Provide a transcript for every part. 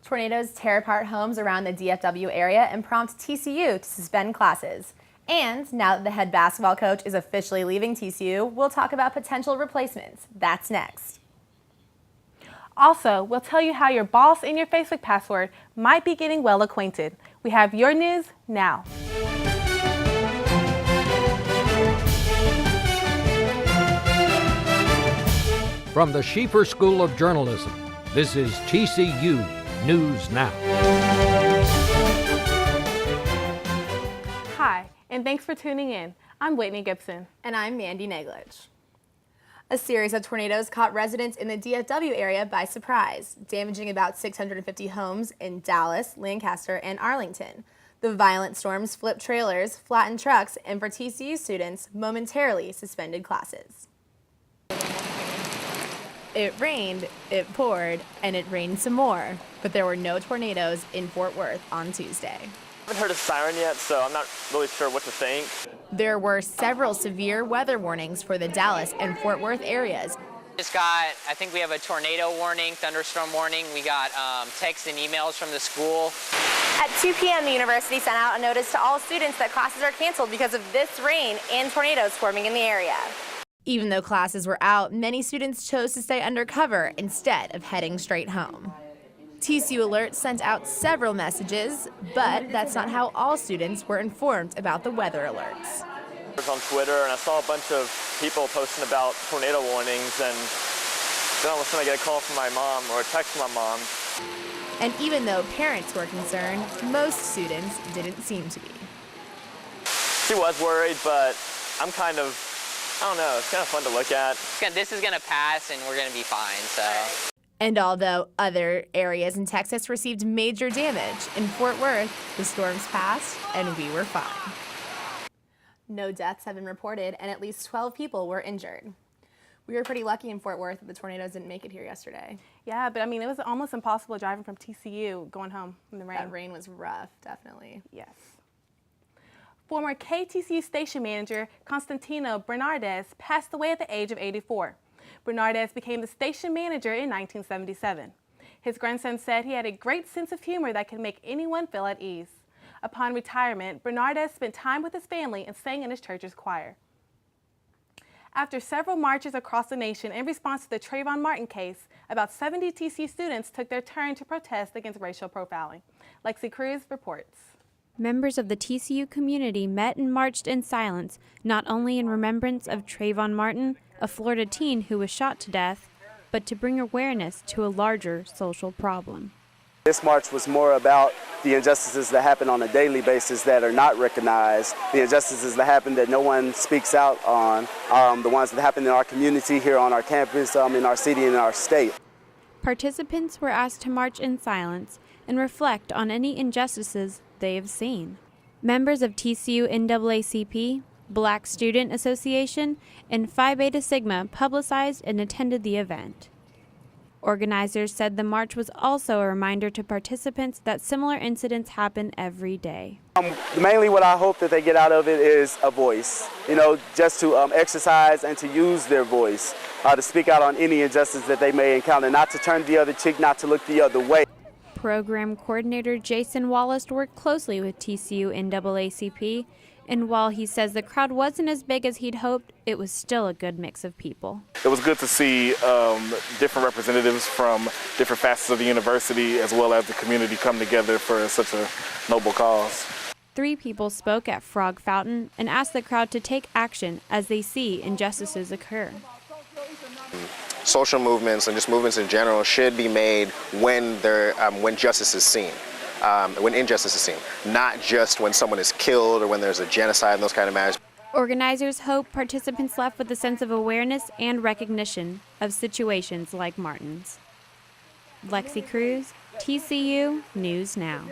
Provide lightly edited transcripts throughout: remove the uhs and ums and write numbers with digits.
Tornadoes tear apart homes around the DFW area and prompt TCU to suspend classes. And now that the head basketball coach is officially leaving TCU, we'll talk about potential replacements. That's next. Also, we'll tell you how your boss and your Facebook password might be getting well acquainted. We have your news now. From the Schieffer School of Journalism, this is TCU News Now. Hi, and thanks for tuning in. I'm Whitney Gibson. And I'm Mandy Neglich. A series of tornadoes caught residents in the DFW area by surprise, damaging about 650 homes in Dallas, Lancaster, and Arlington. The violent storms flipped trailers, flattened trucks, and for TCU students, momentarily suspended classes. It rained, it poured, and it rained some more, but there were no tornadoes in Fort Worth on Tuesday. I haven't heard a siren yet, so I'm not really sure what to think. There were several severe weather warnings for the Dallas and Fort Worth areas. I think we have a tornado warning, thunderstorm warning. We got texts and emails from the school. At 2 p.m., the university sent out a notice to all students that classes are canceled because of this rain and tornadoes forming in the area. Even though classes were out, many students chose to stay undercover instead of heading straight home. TCU Alert sent out several messages, but that's not how all students were informed about the weather alerts. I was on Twitter and I saw a bunch of people posting about tornado warnings, and then all of a sudden I get a call from my mom or a text from my mom. And even though parents were concerned, most students didn't seem to be. She was worried, but I'm kind of, I don't know, it's kind of fun to look at. This is gonna pass and we're gonna be fine, so. And although other areas in Texas received major damage, in Fort Worth, the storms passed and we were fine. No deaths have been reported and at least 12 people were injured. We were pretty lucky in Fort Worth that the tornadoes didn't make it here yesterday. Yeah, but I mean, it was almost impossible driving from TCU going home in the rain. That rain was rough, definitely. Yes. Former KTCU station manager Constantino Bernardez passed away at the age of 84. Bernardez became the station manager in 1977. His grandson said he had a great sense of humor that could make anyone feel at ease. Upon retirement, Bernardez spent time with his family and sang in his church's choir. After several marches across the nation in response to the Trayvon Martin case, about 70 TCU students took their turn to protest against racial profiling. Lexi Cruz reports. Members of the TCU community met and marched in silence, not only in remembrance of Trayvon Martin, a Florida teen who was shot to death, but to bring awareness to a larger social problem. This march was more about the injustices that happen on a daily basis that are not recognized, the injustices that happen that no one speaks out on, the ones that happen in our community, here on our campus, in our city, and in our state. Participants were asked to march in silence and reflect on any injustices they have seen. Members of TCU NAACP, Black Student Association, and Phi Beta Sigma publicized and attended the event. Organizers said the march was also a reminder to participants that similar incidents happen every day. Mainly what I hope that they get out of it is a voice, just to exercise and to use their voice, to speak out on any injustice that they may encounter, not to turn the other cheek, not to look the other way. Program coordinator Jason Wallace worked closely with TCU NAACP, and while he says the crowd wasn't as big as he'd hoped, it was still a good mix of people. It was good to see different representatives from different facets of the university as well as the community come together for such a noble cause. 3 people spoke at Frog Fountain and asked the crowd to take action as they see injustices occur. Social movements and just movements in general should be made when justice is seen. When injustice is seen, not just when someone is killed or when there's a genocide and those kind of matters. Organizers hope participants left with a sense of awareness and recognition of situations like Martin's. Lexi Cruz, TCU News Now.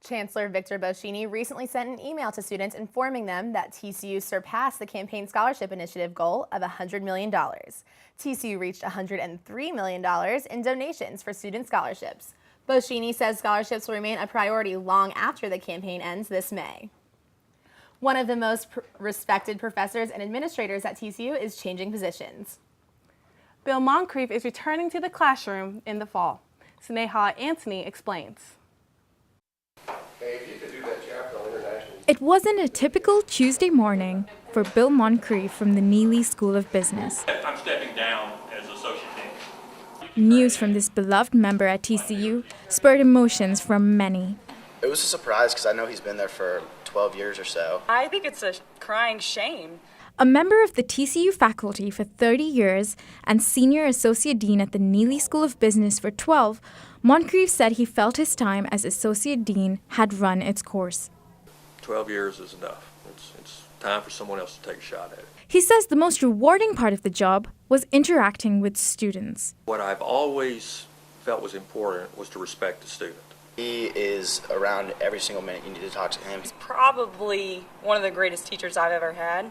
Chancellor Victor Boschini recently sent an email to students informing them that TCU surpassed the Campaign Scholarship Initiative goal of $100 million. TCU reached $103 million in donations for student scholarships. Boschini says scholarships will remain a priority long after the campaign ends this May. One of the most respected professors and administrators at TCU is changing positions. Bill Moncrief is returning to the classroom in the fall. Sneha Antony explains. It wasn't a typical Tuesday morning for Bill Moncrief from the Neely School of Business. I'm stepping down as associate dean. News from this beloved member at TCU spurred emotions from many. It was a surprise because I know he's been there for 12 years or so. I think it's a crying shame. A member of the TCU faculty for 30 years and senior associate dean at the Neely School of Business for 12, Moncrief said he felt his time as associate dean had run its course. 12 years is enough. It's time for someone else to take a shot at it. He says the most rewarding part of the job was interacting with students. What I've always felt was important was to respect the student. He is around every single minute you need to talk to him. He's probably one of the greatest teachers I've ever had.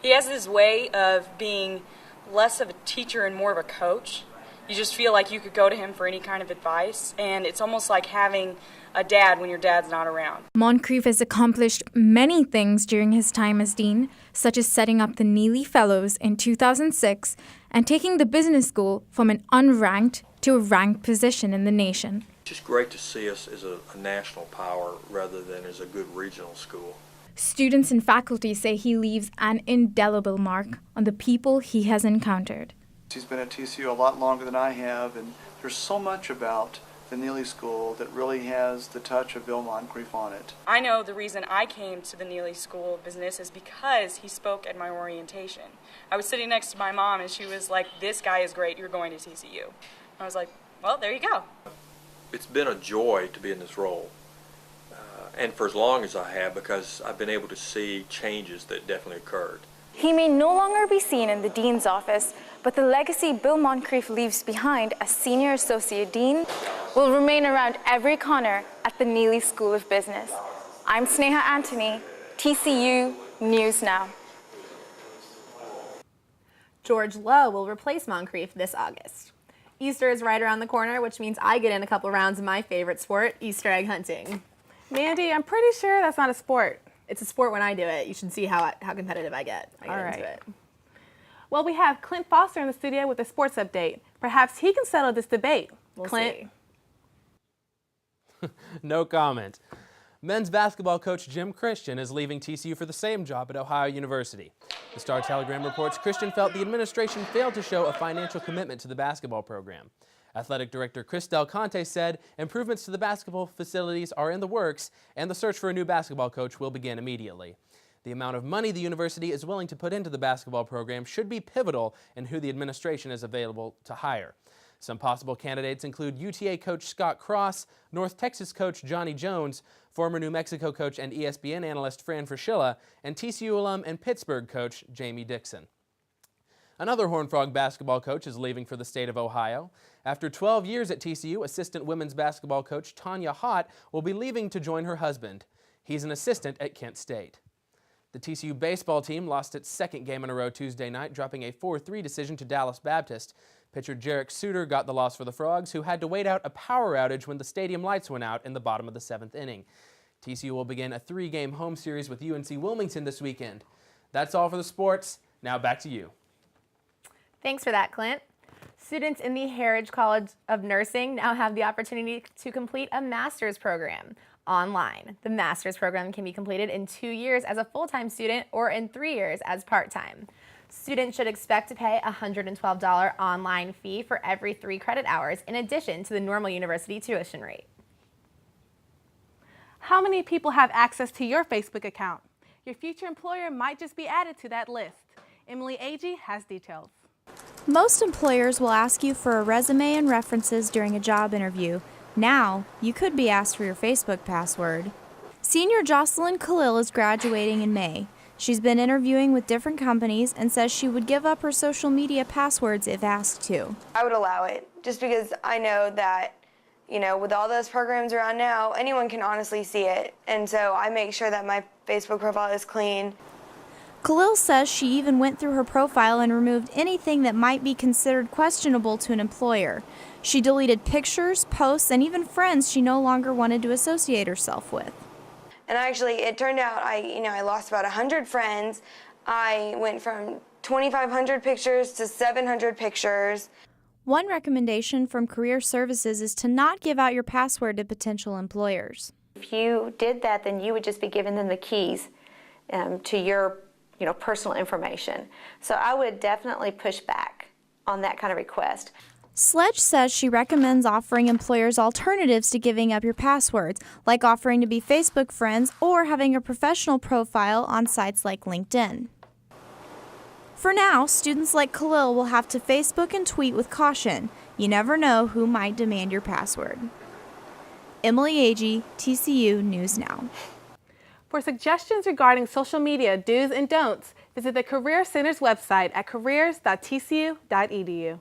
He has this way of being less of a teacher and more of a coach. You just feel like you could go to him for any kind of advice, and it's almost like having a dad when your dad's not around. Moncrief has accomplished many things during his time as dean, such as setting up the Neely Fellows in 2006 and taking the business school from an unranked to a ranked position in the nation. It's just great to see us as a national power rather than as a good regional school. Students and faculty say he leaves an indelible mark on the people he has encountered. He's been at TCU a lot longer than I have, and there's so much about the Neely School that really has the touch of Bill Moncrief on it. I know the reason I came to the Neely School of Business is because he spoke at my orientation. I was sitting next to my mom and she was like, "This guy is great, you're going to TCU." I was like, well, there you go. It's been a joy to be in this role, and for as long as I have, because I've been able to see changes that definitely occurred. He may no longer be seen in the dean's office, but the legacy Bill Moncrief leaves behind as senior associate dean will remain around every corner at the Neely School of Business. I'm Sneha Antony, TCU News Now. George Lowe will replace Moncrief this August. Easter is right around the corner, which means I get in a couple rounds of my favorite sport, Easter egg hunting. Mandy, I'm pretty sure that's not a sport. It's a sport when I do it. You should see how competitive I get. I get into it. Well, we have Clint Foster in the studio with a sports update. Perhaps he can settle this debate. Clint. No comment. Men's basketball coach Jim Christian is leaving TCU for the same job at Ohio University. The Star-Telegram reports Christian felt the administration failed to show a financial commitment to the basketball program. Athletic Director Chris Del Conte said improvements to the basketball facilities are in the works and the search for a new basketball coach will begin immediately. The amount of money the university is willing to put into the basketball program should be pivotal in who the administration is available to hire. Some possible candidates include UTA coach Scott Cross, North Texas coach Johnny Jones, former New Mexico coach and ESPN analyst Fran Fraschilla, and TCU alum and Pittsburgh coach Jamie Dixon. Another Horned Frog basketball coach is leaving for the state of Ohio. After 12 years at TCU, assistant women's basketball coach Tanya Hott will be leaving to join her husband. He's an assistant at Kent State. The TCU baseball team lost its second game in a row Tuesday night, dropping a 4-3 decision to Dallas Baptist. Pitcher Jarek Suter got the loss for the Frogs, who had to wait out a power outage when the stadium lights went out in the bottom of the 7th inning. TCU will begin a 3-game home series with UNC Wilmington this weekend. That's all for the sports. Now back to you. Thanks for that, Clint. Students in the Heritage College of Nursing now have the opportunity to complete a master's program online. The master's program can be completed in 2 years as a full-time student or in 3 years as part-time. Students should expect to pay a $112 online fee for every 3 credit hours in addition to the normal university tuition rate. How many people have access to your Facebook account? Your future employer might just be added to that list. Emily Agee has details. Most employers will ask you for a resume and references during a job interview. Now, you could be asked for your Facebook password. Senior Jocelyn Khalil is graduating in May. She's been interviewing with different companies and says she would give up her social media passwords if asked to. I would allow it, just because I know that, with all those programs around now, anyone can honestly see it. And so I make sure that my Facebook profile is clean. Khalil says she even went through her profile and removed anything that might be considered questionable to an employer. She deleted pictures, posts, and even friends she no longer wanted to associate herself with. And actually, it turned out I lost about 100 friends. I went from 2,500 pictures to 700 pictures. One recommendation from Career Services is to not give out your password to potential employers. If you did that, then you would just be giving them the keys to your personal information. So I would definitely push back on that kind of request. Sledge says she recommends offering employers alternatives to giving up your passwords, like offering to be Facebook friends or having a professional profile on sites like LinkedIn. For now, students like Khalil will have to Facebook and tweet with caution. You never know who might demand your password. Emily Agee, TCU News Now. For suggestions regarding social media do's and don'ts, visit the Career Center's website at careers.tcu.edu.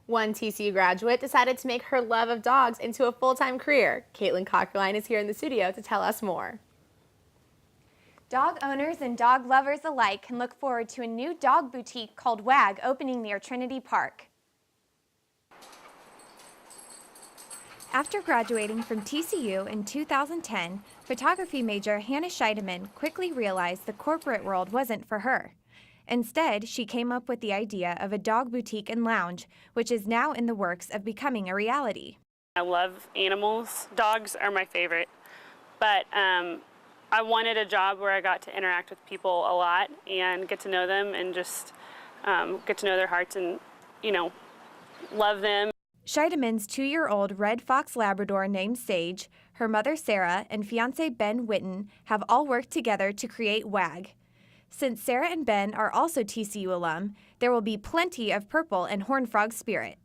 One TCU graduate decided to make her love of dogs into a full-time career. Caitlin Cochran is here in the studio to tell us more. Dog owners and dog lovers alike can look forward to a new dog boutique called WAG opening near Trinity Park. After graduating from TCU in 2010, photography major Hannah Scheidemann quickly realized the corporate world wasn't for her. Instead, she came up with the idea of a dog boutique and lounge, which is now in the works of becoming a reality. I love animals. Dogs are my favorite, but I wanted a job where I got to interact with people a lot and get to know them and just get to know their hearts and, love them. Scheidemann's 2-year-old red fox Labrador named Sage, her mother Sarah, and fiancé Ben Witten have all worked together to create WAG. Since Sarah and Ben are also TCU alum, there will be plenty of purple and Horned Frog spirit.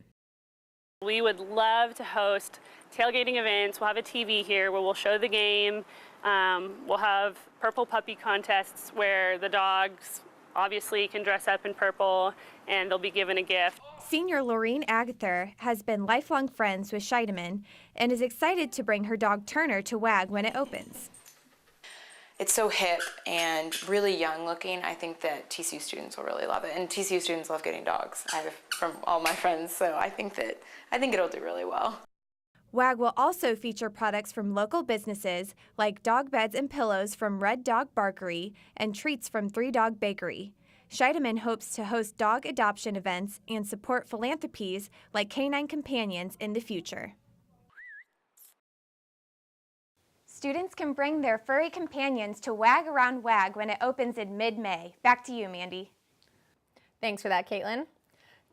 We would love to host tailgating events. We'll have a TV here where we'll show the game. We'll have purple puppy contests where the dogs obviously can dress up in purple and they'll be given a gift. Senior Laureen Agather has been lifelong friends with Scheidemann and is excited to bring her dog Turner to WAG when it opens. It's so hip and really young looking. I think that TCU students will really love it. And TCU students love getting dogs. From all my friends, so I think it'll do really well. WAG will also feature products from local businesses like dog beds and pillows from Red Dog Barkery and treats from 3 Dog Bakery. Scheidemann hopes to host dog adoption events and support philanthropies like Canine Companions in the future. Students can bring their furry companions to WAG Around WAG when it opens in mid-May. Back to you, Mandy. Thanks for that, Caitlin.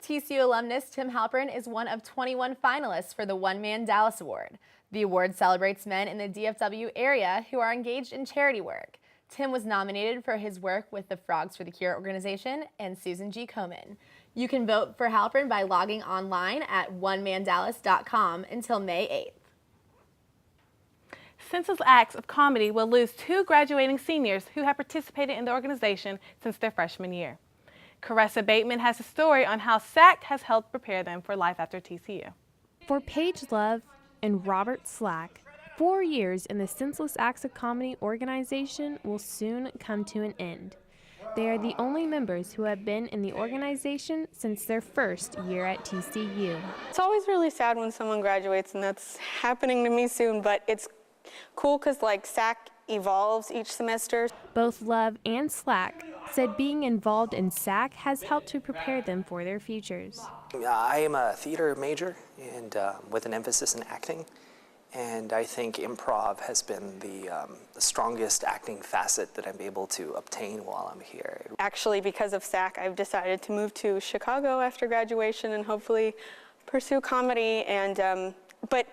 TCU alumnus Tim Halpern is one of 21 finalists for the One Man Dallas Award. The award celebrates men in the DFW area who are engaged in charity work. Tim was nominated for his work with the Frogs for the Cure organization and Susan G. Komen. You can vote for Halpern by logging online at onemandallas.com until May 8th. Senseless Acts of Comedy will lose 2 graduating seniors who have participated in the organization since their freshman year. Caressa Bateman has a story on how SAC has helped prepare them for life after TCU. For Paige Love and Robert Slack, 4 years in the Senseless Acts of Comedy organization will soon come to an end. They are the only members who have been in the organization since their first year at TCU. It's always really sad when someone graduates, and that's happening to me soon, but it's cool because SAC evolves each semester. Both Love and Slack said being involved in SAC has helped to prepare them for their futures. I am a theater major and with an emphasis in acting, and I think improv has been the strongest acting facet that I'm able to obtain while I'm here. Actually, because of SAC, I've decided to move to Chicago after graduation and hopefully pursue comedy. But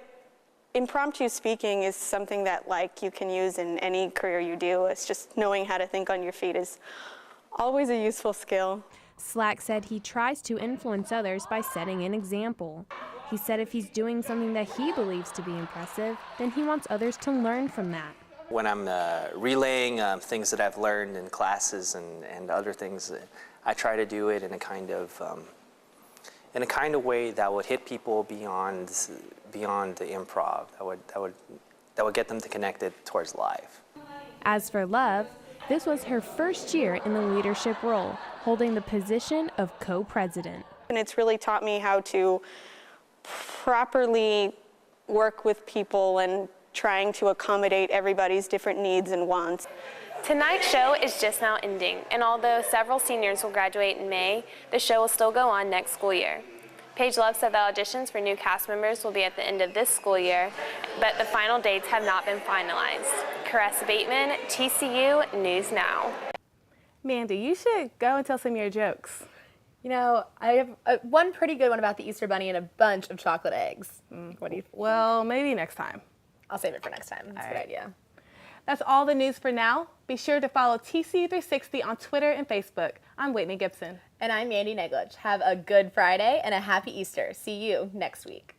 impromptu speaking is something that you can use in any career you do. It's just knowing how to think on your feet is always a useful skill. Slack said he tries to influence others by setting an example. He said if he's doing something that he believes to be impressive, then he wants others to learn from that. When I'm relaying things that I've learned in classes and other things, I try to do it in a kind of way that would hit people beyond the improv. That would get them to connect it towards life. As for Love, this was her first year in the leadership role, holding the position of co-president. And it's really taught me how to properly work with people and trying to accommodate everybody's different needs and wants. Tonight's show is just now ending, and although several seniors will graduate in May, the show will still go on next school year. Paige Love said that auditions for new cast members will be at the end of this school year, but the final dates have not been finalized. Caressa Bateman, TCU News Now. Mandy, you should go and tell some of your jokes. You know, I have one pretty good one about the Easter Bunny and a bunch of chocolate eggs. What do you think? Well, maybe next time. I'll save it for next time. That's a good idea. That's all the news for now. Be sure to follow TCU360 on Twitter and Facebook. I'm Whitney Gibson. And I'm Mandy Neglich. Have a good Friday and a happy Easter. See you next week.